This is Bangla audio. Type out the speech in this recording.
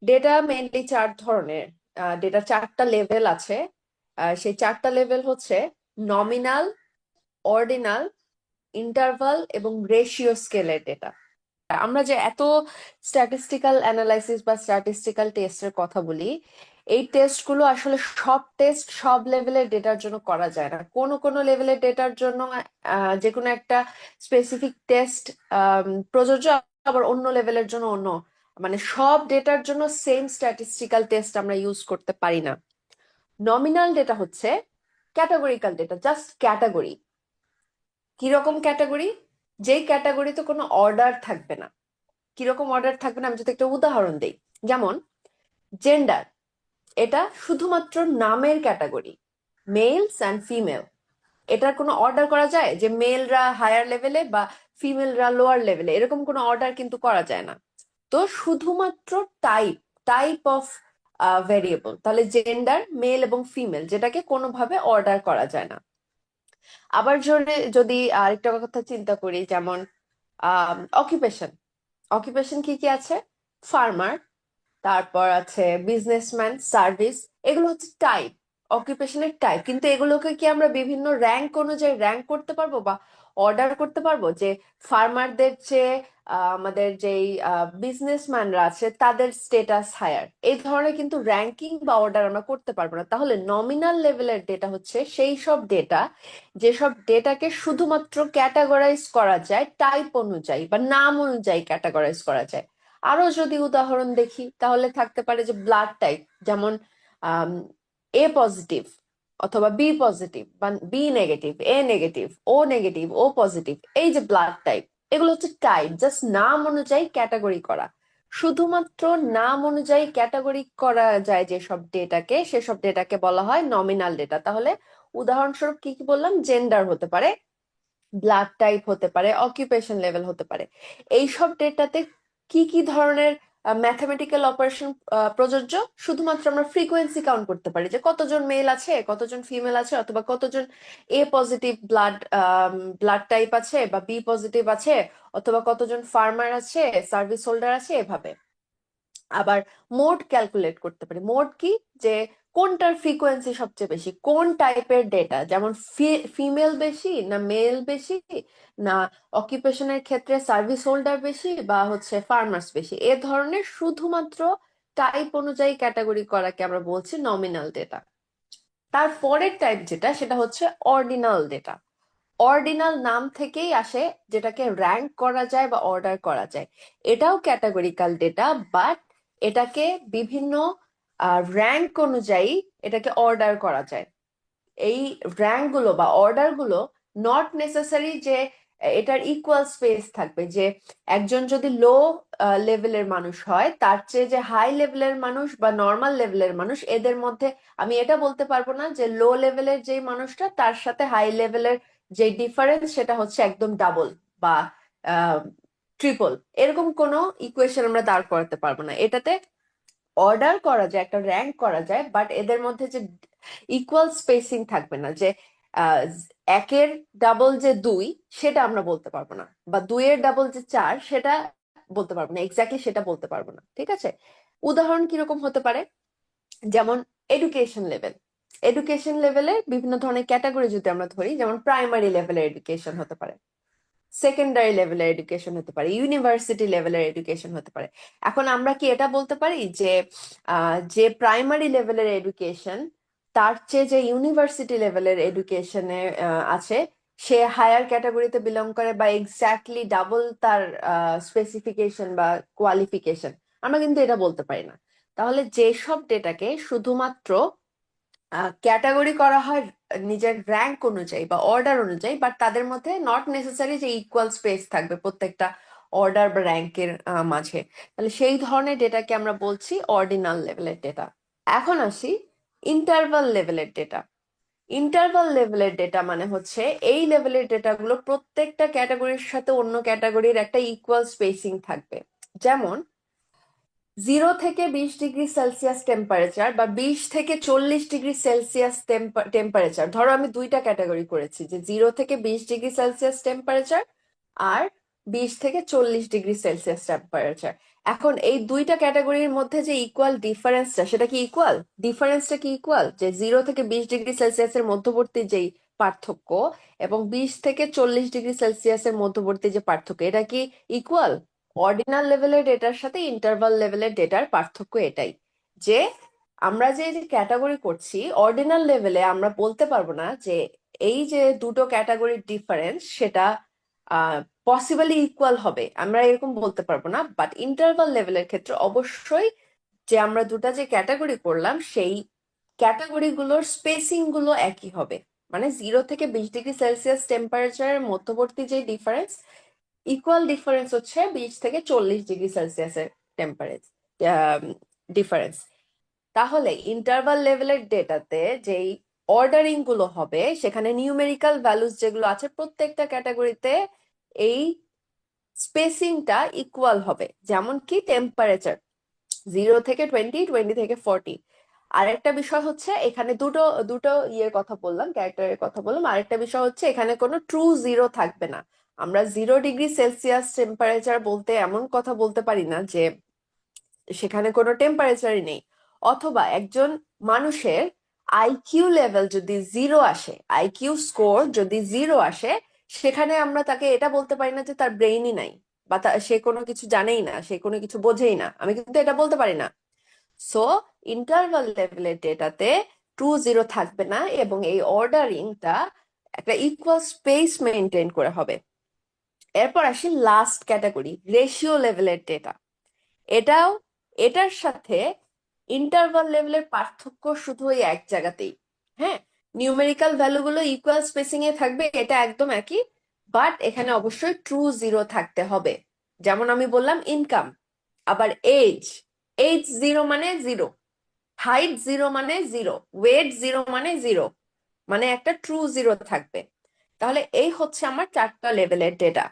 ডেটা মেইনলি চার ধরনের। ডেটা চারটা লেভেল আছে। সেই চারটা লেভেল হচ্ছে নমিনাল, অর্ডিনাল, ইন্টারভাল এবং রেশিও স্কেলের ডেটা। আমরা যে এত স্ট্যাটিস্টিক্যাল অ্যানালাইসিস বা স্ট্যাটিস্টিক্যাল টেস্টের কথা বলি, এই টেস্টগুলো আসলে সব টেস্ট সব লেভেলের ডেটার জন্য করা যায় না। কোনো কোনো লেভেলের ডেটার জন্য যে কোনো একটা স্পেসিফিক টেস্ট প্রযোজ্য, আবার অন্য লেভেলের জন্য অন্য। মানে সব ডেটার জন্য সেম স্ট্যাটিস্টিক্যাল টেস্ট আমরা ইউজ করতে পারি না। নমিনাল ডেটা হচ্ছে ক্যাটাগরিক্যাল ডেটা, জাস্ট ক্যাটাগরি। কিরকম ক্যাটাগরি? যেই ক্যাটাগরিতে কোনো অর্ডার থাকবে না। কিরকম অর্ডার থাকবে না, আমি যদি একটা উদাহরণ দিই, যেমন জেন্ডার, এটা শুধুমাত্র নামের ক্যাটাগরি, মেলস অ্যান্ড ফিমেল। এটার কোনো অর্ডার করা যায় যে মেলরা হায়ার লেভেলে বা ফিমেলরা লোয়ার লেভেলে, এরকম কোনো অর্ডার কিন্তু করা যায় না। তো শুধুমাত্র টাইপ, টাইপ অফ ভেরিয়েবল, তাহলে জেন্ডার মেল এবং ফিমেল, যেটাকে কোনোভাবে অর্ডার করা যায় না। আবার যদি আরেকটা কথা চিন্তা করি, যেমন অকুপেশন। অকুপেশন কি কি আছে? ফার্মার, তারপর আছে বিজনেসম্যান, সার্ভিস। এগুলো হচ্ছে টাইপ, অকুপেশনের টাইপ। কিন্তু এগুলোকে কি আমরা বিভিন্ন র্যাঙ্ক অনুযায়ী র্যাঙ্ক করতে পারবো বা অর্ডার করতে পারবো? যে ফার্মারদের চেয়ে আমাদের যেই বিজনেসম্যানরা আছে তাদের স্টেটাস হায়ার, এই ধরনের কিন্তু র্যাঙ্কিং বা অর্ডার আমরা করতে পারবো না। তাহলে নমিনাল লেভেলের ডেটা হচ্ছে সেই সব ডেটা যেসব ডেটাকে শুধুমাত্র ক্যাটাগরাইজ করা যায় টাইপ অনুযায়ী বা নাম অনুযায়ী ক্যাটাগরাইজ করা যায়। আরো যদি উদাহরণ দেখি, তাহলে থাকতে পারে যে ব্লাড টাইপ, যেমন এ পজিটিভ অথবা বি পজিটিভ বা বি নেগেটিভ, এ নেগেটিভ, ও নেগেটিভ, ও পজিটিভ। এই যে ব্লাড টাইপ, এগুলো হচ্ছে টাইপ, জাস্ট নাম অনুযায়ী ক্যাটাগরি করা। শুধুমাত্র নাম অনুযায়ী ক্যাটাগরি করা যায় যেসব ডেটাকে, সেসব ডেটাকে বলা হয় নমিনাল ডেটা। তাহলে উদাহরণস্বরূপ কি কি বললাম? জেন্ডার হতে পারে, ব্লাড টাইপ হতে পারে, অকুপেশন লেভেল হতে পারে। এইসব ডেটাতে কি কি ধরনের ম্যাথমেটিক্যাল অপারেশন প্রযোজ্য? শুধুমাত্র আমরা ফ্রিকোয়েন্সি কাউন্ট করতে পারি, যে কতজন মেল আছে, কতজন ফিমেল আছে, অথবা কতজন এ পজিটিভ ব্লাড টাইপ আছে বা বি পজিটিভ আছে, অথবা কতজন ফার্মার আছে, সার্ভিস হোল্ডার আছে, এভাবে। আবার মোড ক্যালকুলেট করতে পারি। মোড কি? যে কোনটার ফ্রিকোয়েন্সি সবচেয়ে বেশি, কোন টাইপের ডেটা, যেমন ফিমেল বেশি না মেল বেশি, না অকুপেশনের ক্ষেত্রে সার্ভিস হোল্ডার বেশি বা হচ্ছে ফার্মার্স বেশি। এ ধরনের শুধুমাত্র টাইপ অনুযায়ী ক্যাটাগরি করাকে আমরা বলছি নমিনাল ডেটা। তার পরের টাইপ যেটা, সেটা হচ্ছে অর্ডিনাল ডেটা। অর্ডিনাল নাম থেকেই আসে, যেটাকে র্যাঙ্ক করা যায় বা অর্ডার করা যায়। এটাও ক্যাটাগরিক্যাল ডেটা, বাট এটাকে বিভিন্ন র্যাঙ্ক অনুযায়ী এটাকে অর্ডার করা যায়। এই র্যাঙ্ক গুলো বা অর্ডার গুলো নট নেসেসারি যে এটার ইকুয়াল স্পেস থাকবে, যে একজন যদি লো লেভেলের মানুষ হয়, তার চেয়ে যে হাই লেভেলের মানুষ বা নর্মাল লেভেলের মানুষ, এদের মধ্যে আমি এটা বলতে পারবো না যে লো লেভেলের যে মানুষটা তার সাথে হাই লেভেলের যে ডিফারেন্স সেটা হচ্ছে একদম ডাবল বা ট্রিপল। এরকম কোনো ইকুয়েশন আমরা দাঁড় করাতে পারবো না। এটাতে অর্ডার করা যায়, একটা র্যাঙ্ক করা যায়, বাট এদের মধ্যে যে ইকুয়াল স্পেসিং থাকবে না, যে আহ, একের ডাবল যে দুই সেটা আমরা বলতে পারবো না, বা দুইয়ের ডাবল যে চার সেটা বলতে পারবো না, এক্স্যাক্টলি সেটা বলতে পারবো না। ঠিক আছে? উদাহরণ কিরকম হতে পারে? যেমন এডুকেশন লেভেল। এডুকেশন লেভেলে বিভিন্ন ধরনের ক্যাটাগরি যদি আমরা ধরি, যেমন প্রাইমারি লেভেলের এডুকেশন হতে পারে, সেকেন্ডারি লেভেলের এডুকেশন হতে পারে, ইউনিভার্সিটি লেভেলের এডুকেশন হতে পারে। এখন আমরা কি এটা বলতে পারি যে যে প্রাইমারি লেভেলের এডুকেশন তার চেয়ে যে ইউনিভার্সিটি লেভেলের এডুকেশনে আছে সে হায়ার ক্যাটাগরিতে বিলং করে বা এক্স্যাক্টলি ডাবল তার স্পেসিফিকেশন বা কোয়ালিফিকেশন? আমরা কিন্তু এটা বলতে পারি না। তাহলে যেসব ডেটাকে শুধুমাত্র ক্যাটাগরি করা হয় নিজের র্যাঙ্ক অনুযায়ী বা অর্ডার অনুযায়ী, বাট তাদের মধ্যে নট নেসেসারি যে ইকুয়াল স্পেস থাকবে প্রত্যেকটা অর্ডার বা র্যাঙ্কের মাঝে, তাহলে সেই ধরনের ডেটাকে আমরা বলছি অর্ডিনাল লেভেলের ডেটা। এখন আসি ইন্টারভাল লেভেলের ডেটা। ইন্টারভাল লেভেলের ডেটা মানে হচ্ছে এই লেভেলের ডেটাগুলো প্রত্যেকটা ক্যাটাগরির সাথে অন্য ক্যাটাগরির একটা ইকুয়াল স্পেসিং থাকবে। যেমন 0 থেকে 20 ডিগ্রি সেলসিয়াস টেম্পারেচার বা 20 থেকে 40 ডিগ্রি সেলসিয়াস টেম্পারেচার, ধরো আমি দুইটা ক্যাটাগরি করেছি, যে 0 থেকে 20 ডিগ্রি সেলসিয়াস টেম্পারেচার আর 20 থেকে 40 ডিগ্রি সেলসিয়াস টেম্পারেচার। এখন এই দুইটা ক্যাটাগরির মধ্যে যে ইকুয়াল ডিফারেন্সটা, সেটা কি ইকুয়াল? ডিফারেন্সটা কি ইকুয়াল? যে 0 থেকে 20 ডিগ্রি সেলসিয়াসের মধ্যবর্তী যেই পার্থক্য এবং 20 থেকে 40 ডিগ্রি সেলসিয়াসের মধ্যবর্তী যে পার্থক্য, এটা কি ইকুয়াল? অর্ডিনাল লেভেলের ডেটার সাথে ইন্টারভাল লেভেলের ডেটার পার্থক্য এটাই, যে আমরা যে ক্যাটাগরি করছি অর্ডিনাল লেভেলে আমরা বলতে পারবো না যে এই যে দুটো ক্যাটাগরির ডিফারেন্স সেটা পসিবলি ইকুয়াল হবে, আমরা এরকম বলতে পারবো না। বাট ইন্টারভাল লেভেলের ক্ষেত্রে অবশ্যই যে আমরা দুটা যে ক্যাটাগরি করলাম সেই ক্যাটাগরি গুলোর স্পেসিং গুলো একই হবে। মানে 0 থেকে 20 ডিগ্রি সেলসিয়াস টেম্পারেচারের মধ্যবর্তী যে ডিফারেন্স, ইকুয়াল ডিফারেন্স হচ্ছে 20 থেকে 40 ডিগ্রি সেলসিয়াসের টেম্পারেচার ডিফারেন্স। তাহলে ইন্টারভাল লেভেলের ডেটাতে যেই অর্ডারিং গুলো হবে সেখানে নিউমেরিক্যাল ভ্যালুস যেগুলো আছে প্রত্যেকটা ক্যাটাগরিতে এই স্পেসিংটা ইকুয়াল হবে। যেমন কি টেম্পারেচার 0 থেকে 20, 20 থেকে 40। আরেকটা বিষয় হচ্ছে এখানে দুটো দুটো ইয়ের কথা বললাম, ক্যারেক্টারের কথা বললাম। আরেকটা বিষয় হচ্ছে এখানে কোনো ট্রু জিরো থাকবে না। আমরা 0 ডিগ্রি সেলসিয়াস টেম্পারেচার বলতে এমন কথা বলতে পারি না যে সেখানে কোনো টেম্পারেচারই নেই। অথবা একজন মানুষের আইকিউ লেভেল যদি 0 আসে, আইকিউ স্কোর যদি 0 আসে, সেখানে আমরা তাকে এটা বলতে পারি না যে তার ব্রেইনই নাই বা সে কোনো কিছু জানেই না, সে কোনো কিছু বোঝেই না, আমি কিন্তু এটা বলতে পারি না। সো ইন্টারভাল লেভেলের ডেটাতে 2 0 থাকবে না এবং এই অর্ডারিংটা একটা ইকুয়াল স্পেস মেনটেন করে হবে। এরপর আসি লাস্ট ক্যাটাগরি, রেশিও লেভেলের ডেটা। এটাও, এটার সাথে ইন্টারভাল লেভেলের পার্থক্য শুধু ওই এক জায়গাতেই। হ্যাঁ, নিউমেরিক্যাল ভ্যালুগুলো ইকুয়াল স্পেসিং এ থাকবে, এটা একদম একই। বাট এখানে অবশ্যই ট্রু জিরো থাকতে হবে। যেমন আমি বললাম ইনকাম, আবার এজ, এজ 0 মানে 0, হাইট 0 মানে 0, ওয়েট 0 মানে 0, মানে একটা ট্রু জিরো থাকবে। তাহলে এই হচ্ছে আমার 4টা লেভেলের ডেটা।